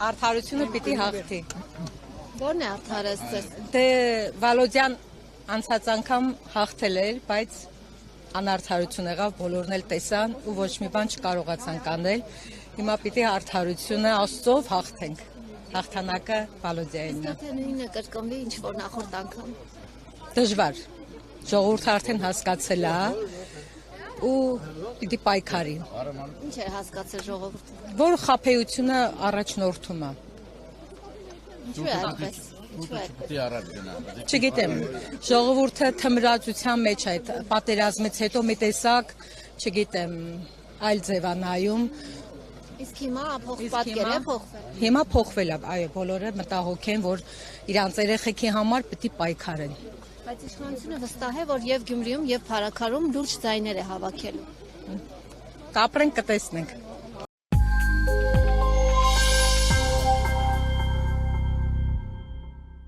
Արդարությունը պիտի հաղթի։ Որն է արդարը ձեզ։ Դե Վալոդյան անցած անգամ հաղթել էր, բայց անարդարություն եղավ, բոլորն էլ տեսան ու ոչ մի բան չկարողացանք անել։ Հիմա պիտի արդարությունը Աստծով հաղթենք։ Հաղթանակը Վալոդյանն է։ Եթե նույնը կրկնվի ինչ որ նախորդ անգամ։ Դժվար։ Ժողովուրդը արդեն հասկացել է ու պիտի պայքարի։ Ինչ է հասկացել ժողովուրդը։ Որ խաբեությունը առաջնորդում է։ Ինչու է այդպես։ Չգիտեմ, ժողովուրդը թմրածության մեջ է, պատերազմից հետո մի տեսակ, չգիտեմ, այլ ձևանայում։ Իսկ հիմա պատկեր է փոխվել։ Հիմա փոխվել է, այո, բոլորը մտահոգ են, որ իրանց երեխեքի համար պիտի պայքարեն։ Բայց իշխանությունը վստահ է, որ եւ Գյումրիում եւ Փարաքարում լուրջ ձայներ է հավաքելու։ Կապրենք, կտեսնենք։